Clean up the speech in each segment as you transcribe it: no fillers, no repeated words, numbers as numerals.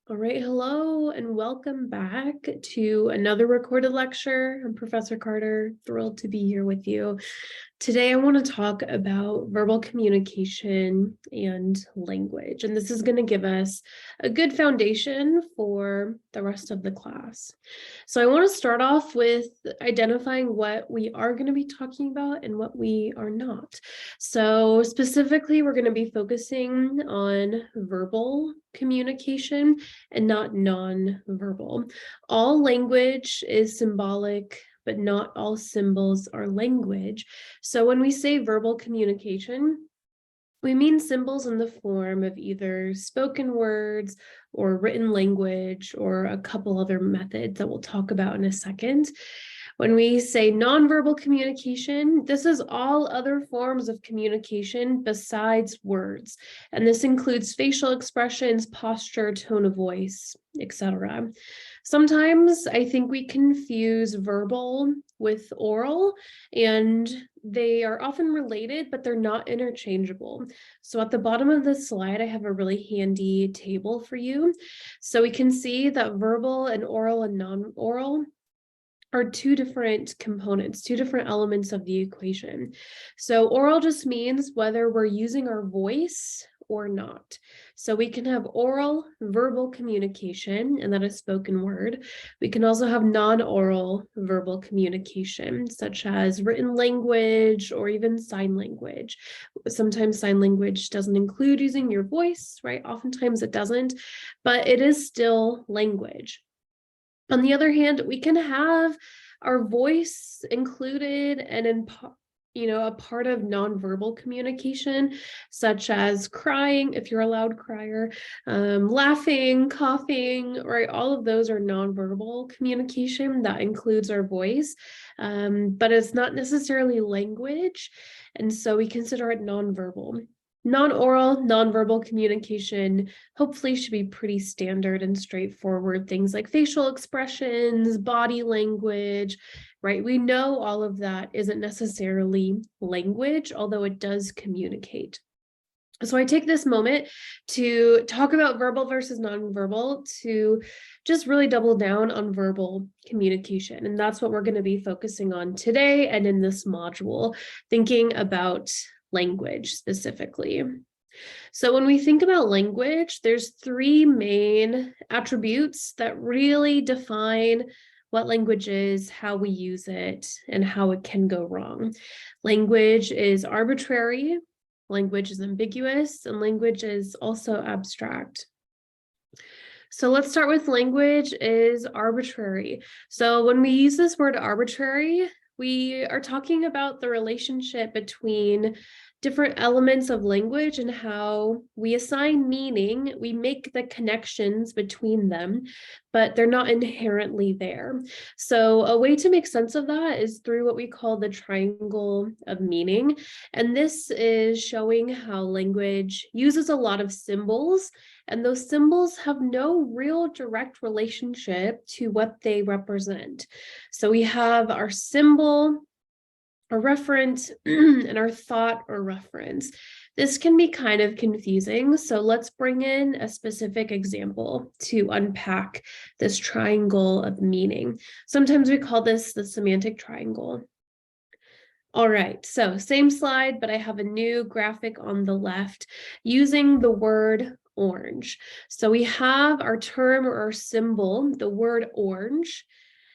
All right, hello and welcome back to another recorded lecture. I'm Professor Carter, thrilled to be here with you. Today, I want to talk about verbal communication and language, and this is going to give us a good foundation for the rest of the class. So I want to start off with identifying what we are going to be talking about and what we are not. So specifically, we're going to be focusing on verbal communication and not non-verbal. All language is symbolic, but not all symbols are language. So when we say verbal communication, we mean symbols in the form of either spoken words or written language or a couple other methods that we'll talk about in a second. When we say nonverbal communication, this is all other forms of communication besides words. And this includes facial expressions, posture, tone of voice, etc. Sometimes I think we confuse verbal with oral, and they are often related, but they're not interchangeable. So at the bottom of this slide, I have a really handy table for you. So we can see that verbal and oral and non-oral are two different components, two different elements of the equation. So oral just means whether we're using our voice or not. So we can have oral verbal communication, and that is spoken word. We can also have non-oral verbal communication, such as written language or even sign language. Sometimes sign language doesn't include using your voice, right? Oftentimes it doesn't, but it is still language. On the other hand, we can have our voice included and a part of nonverbal communication, such as crying, if you're a loud crier, laughing, coughing, right? All of those are nonverbal communication that includes our voice, but it's not necessarily language, and so we consider it nonverbal. Non-oral, nonverbal communication hopefully should be pretty standard and straightforward. Things like facial expressions, body language, right? We know all of that isn't necessarily language, although it does communicate. So I take this moment to talk about verbal versus nonverbal to just really double down on verbal communication. And that's what we're going to be focusing on today and in this module, thinking about language specifically. So when we think about language, there's three main attributes that really define what language is, how we use it, and how it can go wrong. Language is arbitrary, language is ambiguous, and language is also abstract. So let's start with language is arbitrary. So when we use this word arbitrary, we are talking about the relationship between different elements of language and how we assign meaning. We make the connections between them, but they're not inherently there. So a way to make sense of that is through what we call the triangle of meaning. And this is showing how language uses a lot of symbols, and those symbols have no real direct relationship to what they represent. So we have our symbol, a referent, and our thought or reference. This can be kind of confusing, so let's bring in a specific example to unpack this triangle of meaning. Sometimes we call this the semantic triangle. All right, so same slide, but I have a new graphic on the left using the word orange. So we have our term or our symbol, the word orange.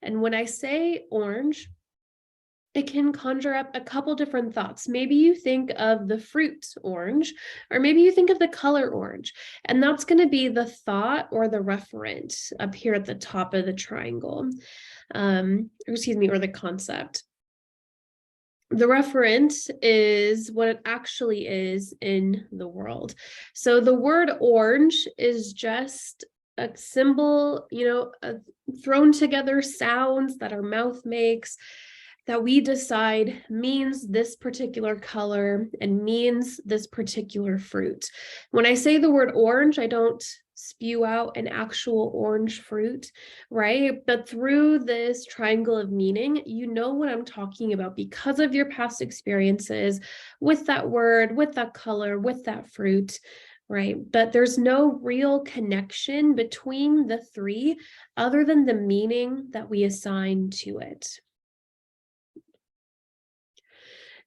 And when I say orange, it can conjure up a couple different thoughts. Maybe you think of the fruit orange, or maybe you think of the color orange, and that's going to be the thought or the referent up here at the top of the triangle, or the concept. The referent is what it actually is in the world. So the word orange is just a symbol, thrown together sounds that our mouth makes that we decide means this particular color and means this particular fruit. When I say the word orange, I don't spew out an actual orange fruit, right? But through this triangle of meaning, you know what I'm talking about because of your past experiences with that word, with that color, with that fruit. right? But there's no real connection between the three other than the meaning that we assign to it.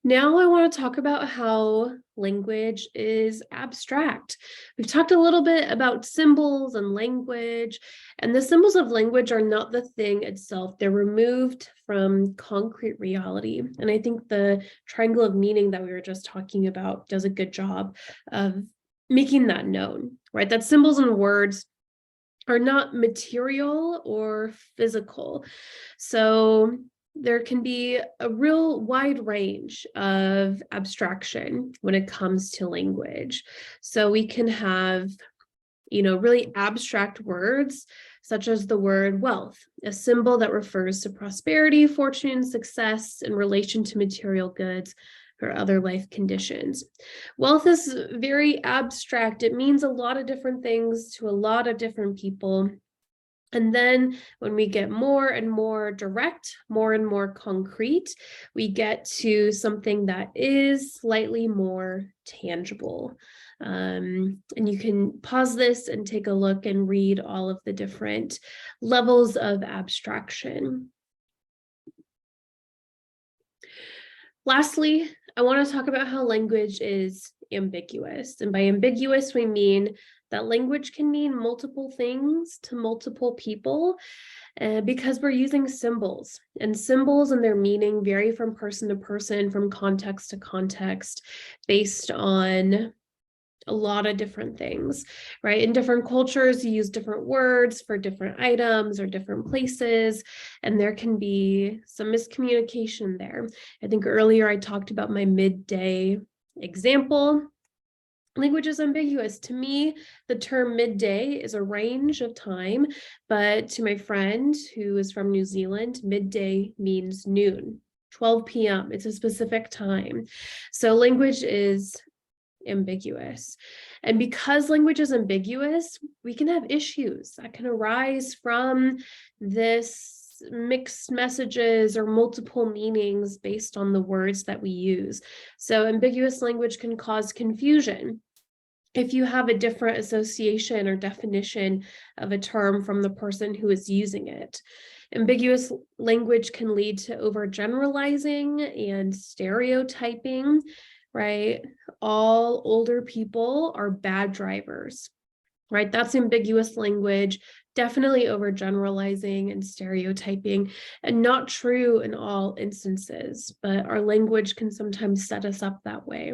Now I want to talk about how language is abstract. We've talked a little bit about symbols and language, and the symbols of language are not the thing itself. They're removed from concrete reality. And I think the triangle of meaning that we were just talking about does a good job of making that known, right? That symbols and words are not material or physical. So there can be a real wide range of abstraction when it comes to language. So we can have, really abstract words, such as the word wealth, a symbol that refers to prosperity, fortune, success in relation to material goods or other life conditions. Wealth is very abstract. It means a lot of different things to a lot of different people. And then when we get more and more direct, more and more concrete, we get to something that is slightly more tangible. And you can pause this and take a look and read all of the different levels of abstraction. Lastly, I want to talk about how language is ambiguous. And by ambiguous, we mean that language can mean multiple things to multiple people because we're using symbols. And symbols and their meaning vary from person to person, from context to context, based on a lot of different things, right? In different cultures, you use different words for different items or different places, and there can be some miscommunication there. I think earlier I talked about my midday example. Language is ambiguous. To me, the term midday is a range of time, but to my friend who is from New Zealand, midday means noon, 12 p.m. It's a specific time. So language is ambiguous. And because language is ambiguous, we can have issues that can arise from this mixed messages or multiple meanings based on the words that we use. So ambiguous language can cause confusion if you have a different association or definition of a term from the person who is using it. Ambiguous language can lead to overgeneralizing and stereotyping, right? All older people are bad drivers, right? That's ambiguous language, definitely overgeneralizing and stereotyping, and not true in all instances, but our language can sometimes set us up that way.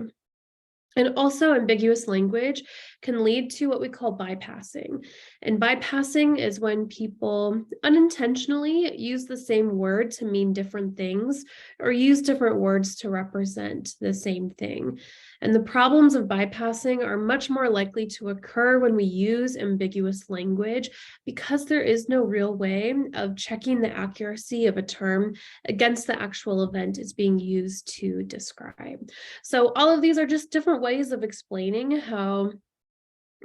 And also ambiguous language can lead to what we call bypassing. And bypassing is when people unintentionally use the same word to mean different things or use different words to represent the same thing. And the problems of bypassing are much more likely to occur when we use ambiguous language because there is no real way of checking the accuracy of a term against the actual event it's being used to describe. So all of these are just different ways of explaining how,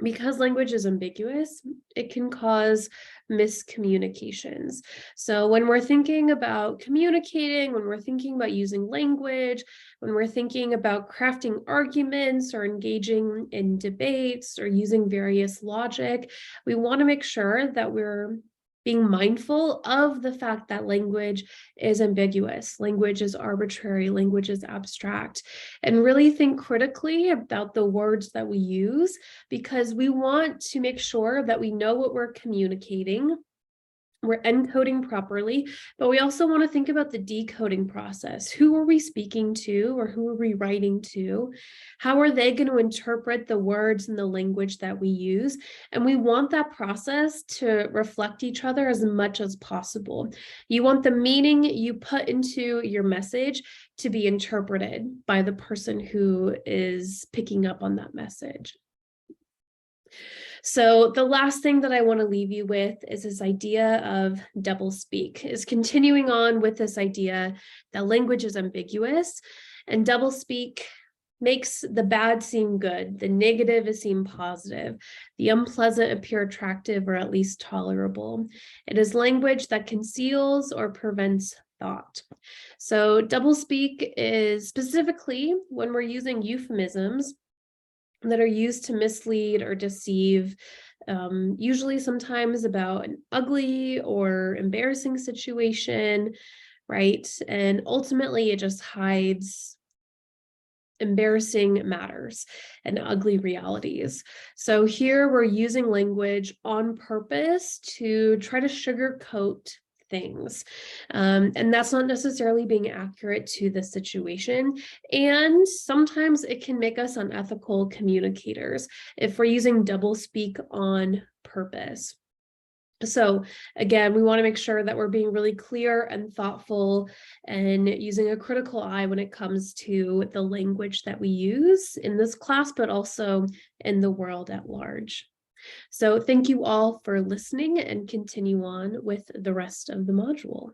because language is ambiguous, it can cause miscommunications. So when we're thinking about communicating, when we're thinking about using language, when we're thinking about crafting arguments or engaging in debates or using various logic, we want to make sure that we're being mindful of the fact that language is ambiguous, language is arbitrary, language is abstract, and really think critically about the words that we use, because we want to make sure that we know what we're communicating, we're encoding properly, but we also want to think about the decoding process. Who are we speaking to, or who are we writing to? How are they going to interpret the words and the language that we use? And we want that process to reflect each other as much as possible. You want the meaning you put into your message to be interpreted by the person who is picking up on that message. So the last thing that I want to leave you with is this idea of doublespeak, is continuing on with this idea that language is ambiguous, and doublespeak makes the bad seem good, the negative seem positive, the unpleasant appear attractive or at least tolerable. It is language that conceals or prevents thought. So doublespeak is specifically when we're using euphemisms that are used to mislead or deceive, usually sometimes about an ugly or embarrassing situation, right? And ultimately, it just hides embarrassing matters and ugly realities. So here we're using language on purpose to try to sugarcoat things. And that's not necessarily being accurate to the situation. And sometimes it can make us unethical communicators if we're using doublespeak on purpose. So again, we want to make sure that we're being really clear and thoughtful and using a critical eye when it comes to the language that we use in this class, but also in the world at large. So thank you all for listening, and continue on with the rest of the module.